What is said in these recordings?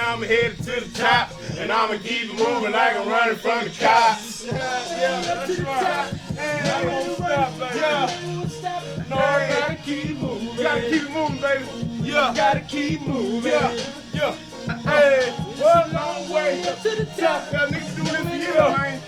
I'm headed to the top, and I'ma keep it moving like I'm running from the cops. Yeah, that's right. And I won't stop, baby. Yeah. No, I gotta keep moving. You gotta keep moving, baby. Yeah. You gotta keep moving. Yeah. Yeah. Hey, well, a long way up to the top. Y'all niggas do this for you, man.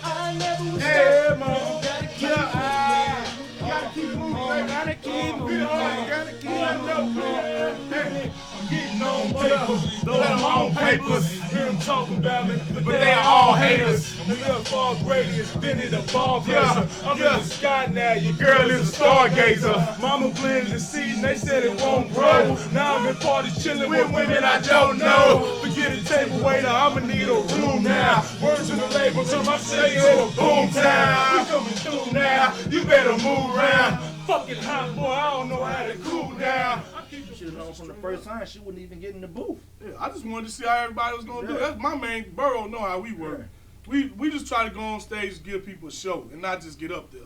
Hey, man. Yeah. You gotta keep moving, baby. Gotta keep moving. Gotta keep moving. I'm getting on papers. Those are my own papers. Hear them talking about me, but they are all haters. I'm real far greater, invented a ball placer. I'm in the sky now, your girl is a stargazer. Mama planted the seed and they said it won't grow. Now I'm in parties chilling with women I don't know. Forget a table waiter, I'ma need a room now. Words in the label, turn my city to a boom town. We coming through now, you better move around. Fucking hot boy, I don't know how to cool down. You should have known from the first time she wouldn't even get in the booth. Yeah, I just wanted to see how everybody was gonna do. That's my main. Burrow know how we work. Yeah. We just try to go on stage and give people a show and not just get up there.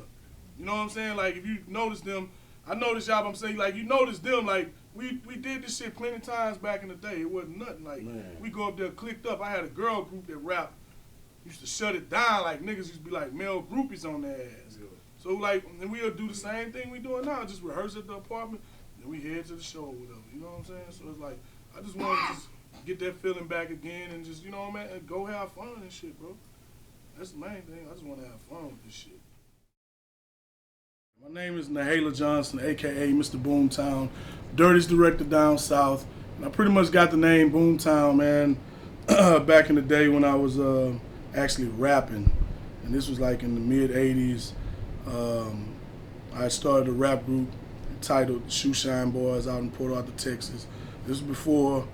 You know what I'm saying? Like if you notice them, I noticed y'all. I'm saying like you notice them. Like we did this shit plenty times back in the day. It wasn't nothing. Like we go up there clicked up. I had a girl group that rap. Used to shut it down. Like niggas used to be like male groupies on their ass. Yeah. So like, and we'll do the same thing we doing now. Just rehearse at the apartment. Then we head to the show or whatever, you know what I'm saying? So it's like, I just want to just get that feeling back again and just, you know what I mean, and go have fun and shit, bro. That's the main thing. I just want to have fun with this shit. My name is Nahala Johnson, a.k.a. Mr. BoomTown, dirtiest director down south. And I pretty much got the name BoomTown, man, back in the day when I was actually rapping. And this was like in the mid-'80s. I started a rap group titled Shoe Shine Boys out in Port Arthur, Texas. This was before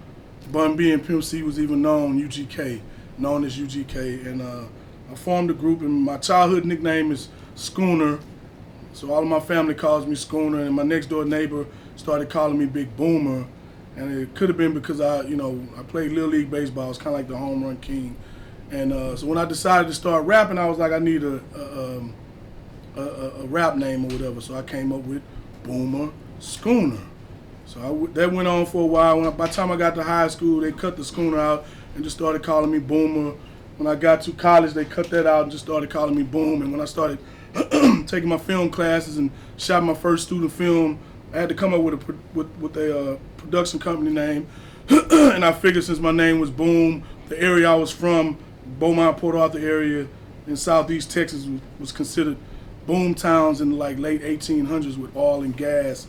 Bun B and Pimp C was even known, known as UGK. And I formed a group, and my childhood nickname is Schooner. So all of my family calls me Schooner, and my next door neighbor started calling me Big Boomer. And it could have been because I played Little League Baseball. I was kind of like the home run king. And so when I decided to start rapping, I was like, I need a rap name or whatever. So I came up with Boomer Schooner. So that went on for a while. By the time I got to high school, they cut the Schooner out and just started calling me Boomer. When I got to college, they cut that out and just started calling me Boom. And when I started taking my film classes and shot my first student film, I had to come up with a production company name. And I figured since my name was Boom, the area I was from, Beaumont, Port Arthur area in southeast Texas, was considered boom towns in the like late 1800s with oil and gas,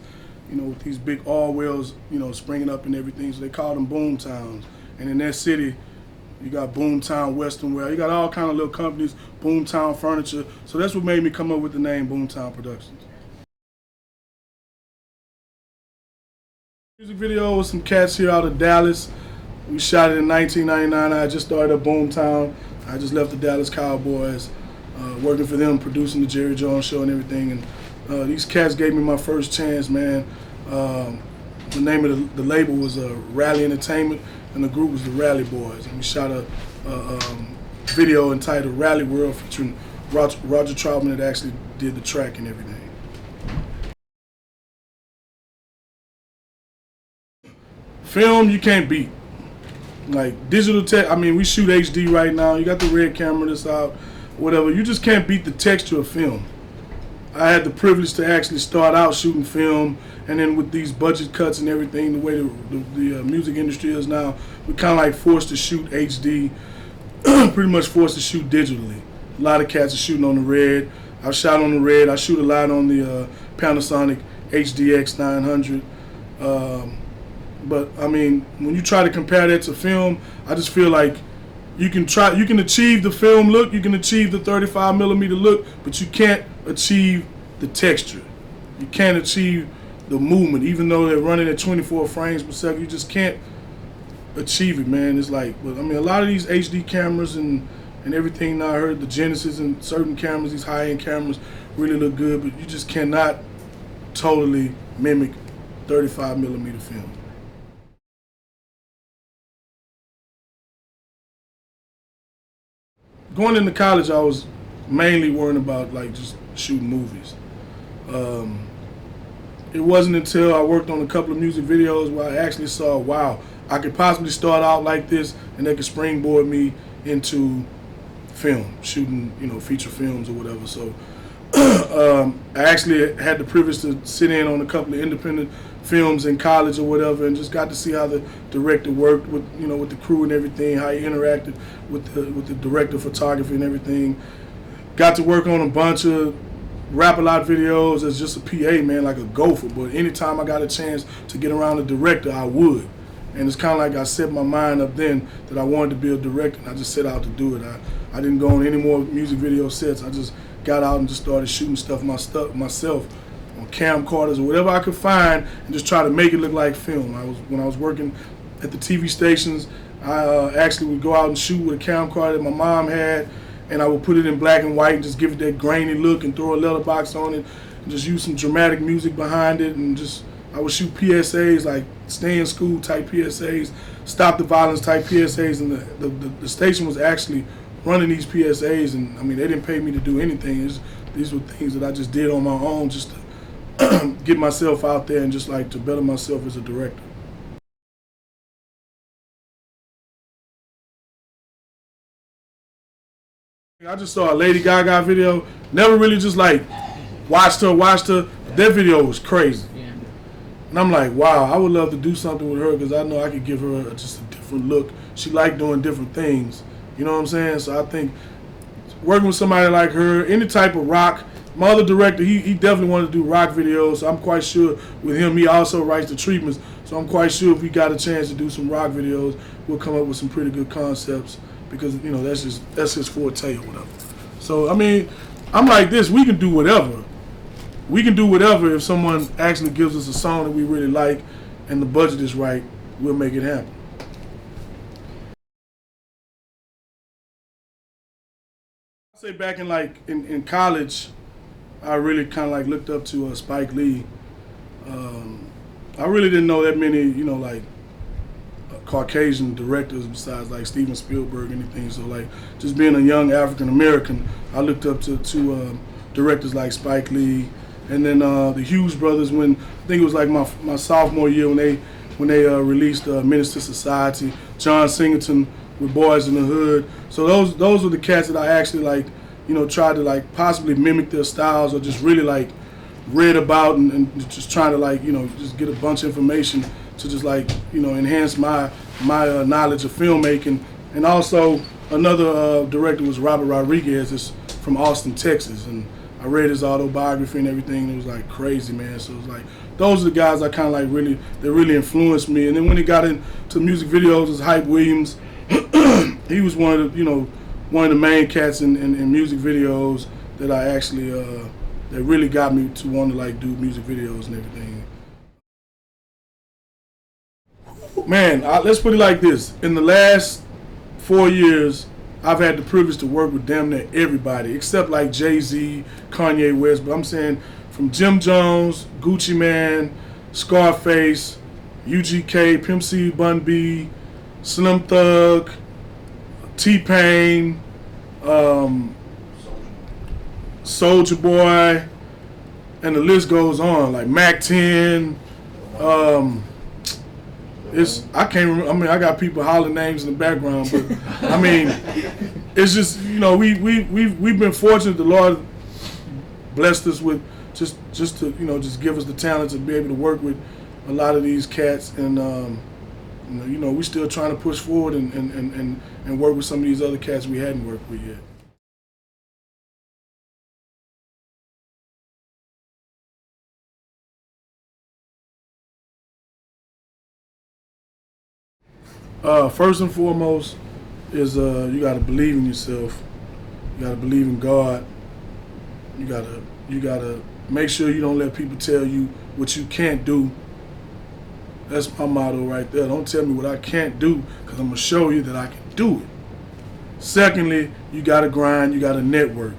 with these big oil wells, springing up and everything. So they called them boom towns. And in that city, you got Boomtown Western Wear. You got all kind of little companies, Boomtown Furniture. So that's what made me come up with the name BoomTown Productions. Music video with some cats here out of Dallas. We shot it in 1999. I just started at Boomtown. I just left the Dallas Cowboys. Working for them, producing the Jerry Jones Show and everything, and these cats gave me my first chance, man. The name of the label was Rally Entertainment, and the group was the Rally Boys. And we shot a video entitled Rally World featuring Roger Troutman that actually did the track and everything. Film, you can't beat. Like digital tech, we shoot HD right now. You got the red camera that's out. Whatever, you just can't beat the texture of film. I had the privilege to actually start out shooting film, and then with these budget cuts and everything, the way the music industry is now, we're kind of like forced to shoot HD, pretty much forced to shoot digitally. A lot of cats are shooting on the red. I shot on the red. I shoot a lot on the Panasonic HDX 900. But when you try to compare that to film, I just feel like you can achieve the film look, you can achieve the 35mm look, but you can't achieve the texture. You can't achieve the movement, even though they're running at 24 frames per second. You just can't achieve it, man. It's like, a lot of these HD cameras and everything now, I heard the Genesis and certain cameras, these high-end cameras, really look good, but you just cannot totally mimic 35mm film. Going into college, I was mainly worrying about just shooting movies. It wasn't until I worked on a couple of music videos where I actually saw, wow, I could possibly start out like this, and they could springboard me into film, shooting, you know, feature films or whatever. So I actually had the privilege to sit in on a couple of independent films in college or whatever, and just got to see how the director worked with, you know, with the crew and everything, how he interacted with the director of photography and everything. Got to work on a bunch of rap-a-lot videos as just a PA, man, like a gopher. But anytime I got a chance to get around a director, I would. And it's kind of like I set my mind up then that I wanted to be a director, and I just set out to do it. I didn't go on any more music video sets. I just got out and just started shooting stuff myself on camcorders or whatever I could find, and just try to make it look like film. When I was working at the TV stations, I actually would go out and shoot with a camcorder that my mom had, and I would put it in black and white and just give it that grainy look and throw a letterbox on it and just use some dramatic music behind it, and just I would shoot PSAs, like stay in school type PSAs, stop the violence type PSAs, and the station was actually running these PSAs, and I mean, they didn't pay me to do anything. These were things that I just did on my own, just to get myself out there and just like to better myself as a director. I just saw a Lady Gaga video, never really just like watched her. That video was crazy. And I'm like, wow, I would love to do something with her, because I know I could give her just a different look. She liked doing different things. You know what I'm saying? So I think working with somebody like her, any type of rock, my other director, he definitely wanted to do rock videos. So I'm quite sure with him, he also writes the treatments. So I'm quite sure if we got a chance to do some rock videos, we'll come up with some pretty good concepts, because, you know, that's his forte or whatever. So, I mean, I'm like this, we can do whatever. We can do whatever if someone actually gives us a song that we really like and the budget is right, we'll make it happen. I say back in college, I really kind of like looked up to Spike Lee. I really didn't know that many, you know, like Caucasian directors besides like Steven Spielberg or anything. So like just being a young African American, I looked up to directors like Spike Lee. And then the Hughes brothers, when I think it was like my sophomore year when they released Menace to Society, John Singleton with Boys in the Hood. So those were the cats that I actually like, you know, tried to like possibly mimic their styles, or just really like read about and just trying to like, you know, just get a bunch of information to just like, you know, enhance my knowledge of filmmaking. And also another director was Robert Rodriguez, is from Austin, Texas, and I read his autobiography and everything, and it was like crazy, man. So it was like, those are the guys I kind of like they really influenced me. And then when he got into music videos, it was Hype Williams. He was one of the main cats in music videos that I actually, that really got me to want to like do music videos and everything. Man, let's put it like this. In the last 4 years, I've had the privilege to work with damn near everybody, except like Jay-Z, Kanye West. But I'm saying from Jim Jones, Gucci Mane, Scarface, UGK, Pimp C, Bun B, Slim Thug, T-Pain, Soulja Boy, and the list goes on. Like Mac 10. I can't remember. I mean, I got people hollering names in the background, but I mean, it's just, you know, we've been fortunate. The Lord blessed us with just to, you know, just give us the talent to be able to work with a lot of these cats, and you know, we're still trying to push forward and work with some of these other cats we hadn't worked with yet. First and foremost is you gotta believe in yourself. You gotta believe in God. You gotta make sure you don't let people tell you what you can't do. That's my motto right there. Don't tell me what I can't do, because I'm gonna show you that I can do it. Secondly, you gotta grind. You gotta network.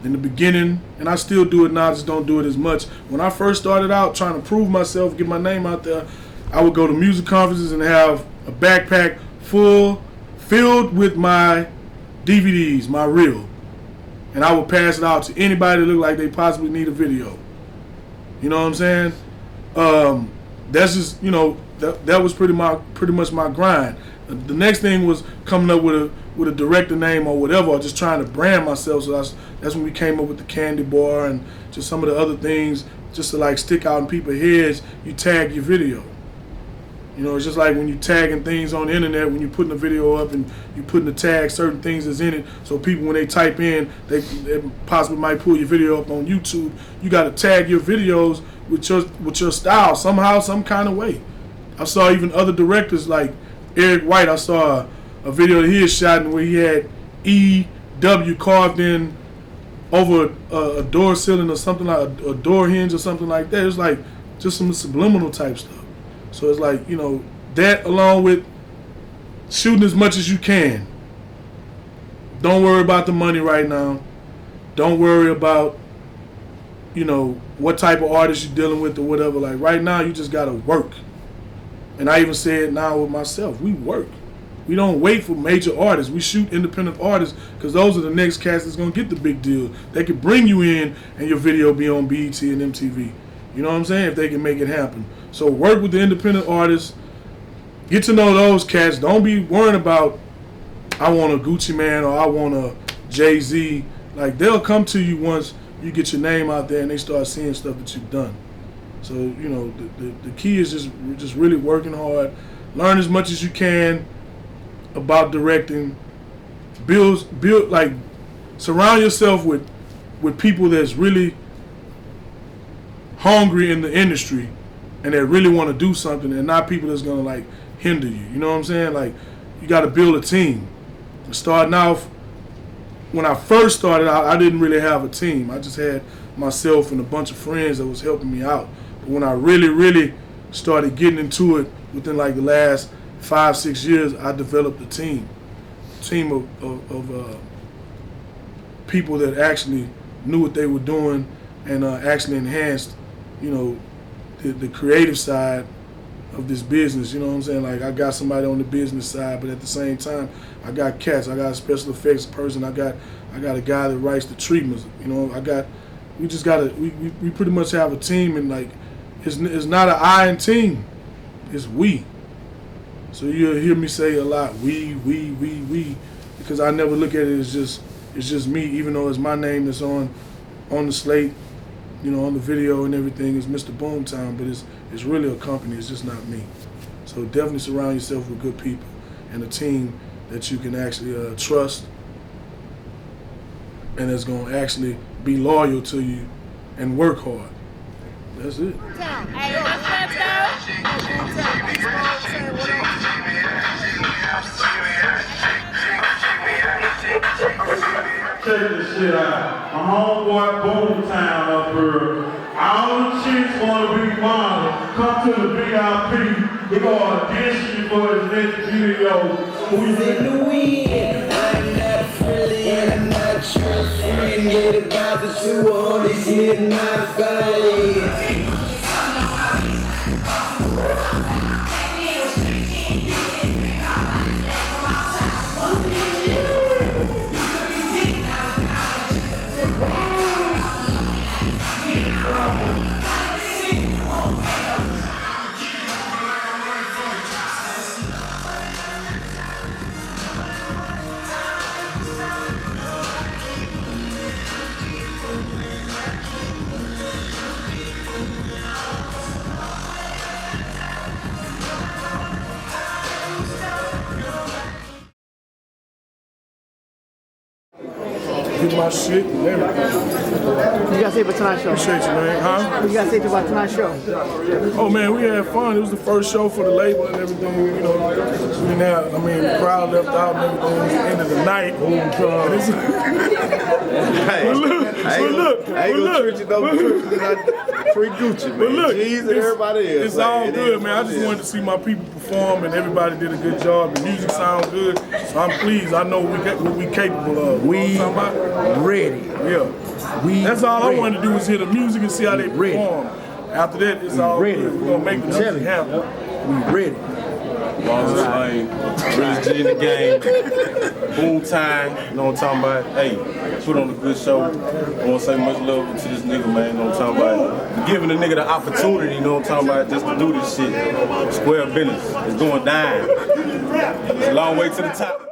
In the beginning, and I still do it now, I just don't do it as much. When I first started out trying to prove myself, get my name out there, I would go to music conferences and have a backpack filled with my DVDs, my reel. And I would pass it out to anybody that looked like they possibly need a video. You know what I'm saying? that's just, you know, that was pretty much my grind. The next thing was coming up with a director name or whatever, or just trying to brand myself. So that's when we came up with the candy bar and just some of the other things, just to like stick out in people's heads. You tag your video. You know, it's just like when you tagging things on the internet, when you putting a video up and you putting the tag, certain things that's in it, so people, when they type in, they possibly might pull your video up on YouTube. You got to tag your videos with your style somehow, some kind of way. I saw even other directors like Eric White. I saw a video that he had shot where he had EW carved in over a door ceiling or something, like a door hinge or something like that. It's like just some subliminal type stuff. So it's like, you know, that along with shooting as much as you can. Don't worry about the money right now. Don't worry about, you know, what type of artist you're dealing with or whatever. Like right now, you just gotta work. And I even say it now with myself. We work. We don't wait for major artists. We shoot independent artists because those are the next cast that's gonna get the big deal. They could bring you in and your video be on BET and MTV. You know what I'm saying? If they can make it happen. So work with the independent artists. Get to know those cats. Don't be worrying about, I want a Gucci Man or I want a Jay-Z. Like, they'll come to you once you get your name out there and they start seeing stuff that you've done. So, you know, the key is just really working hard. Learn as much as you can about directing. Build like, surround yourself with people that's really hungry in the industry and that really want to do something, and not people that's gonna like hinder you. You know what I'm saying? Like, you got to build a team. Starting off, when I first started out, I didn't really have a team. I just had myself and a bunch of friends that was helping me out. But when I really started getting into it, within like the last 5-6 years, I developed a team of people that actually knew what they were doing and actually enhanced, you know, the creative side of this business. You know what I'm saying? Like, I got somebody on the business side, but at the same time, I got cats. I got a special effects person. I got a guy that writes the treatments. You know, we pretty much have a team, and like, it's not an I in team, it's we. So you'll hear me say a lot, we, because I never look at it as it's just me, even though it's my name that's on the slate, you know, on the video and everything. Is Mr BoomTown, but it's really a company. It's just not me. So definitely surround yourself with good people and a team that you can actually trust and that's going to actually be loyal to you and work hard. That's it. Check this shit out. My homeboy BoomTown up here. All the chicks want to be models. Come to the VIP. We're going to audition for his next video. Who's in the wind? I'm not friendly and I'm not your friend. Get about the 200 here, not violent. Get my shit and everything. What you gotta say about tonight's show? Appreciate you, man. Huh? What you gotta say about tonight's show? Oh man, we had fun. It was the first show for the label and everything. You know, the crowd left out and everything. It was the end of the night. Free Gucci, man. But look, G's and everybody else. It's all good, man. I just wanted to see my people perform, and everybody did a good job. The music sounds good, so I'm pleased. I know what we capable of. We ready. Yeah. That's all I wanted to do is hear the music and see how they perform. After that, it's all ready. good. We're gonna make the music happen. We ready. Long Lane, Realest G in the game, Boom Time, you know what I'm talking about? Hey, put on a good show. I want to say much love to this nigga, man, you know what I'm talking about? Giving the nigga the opportunity, you know what I'm talking about, just to do this shit. Square business, it's going down. It's a long way to the top.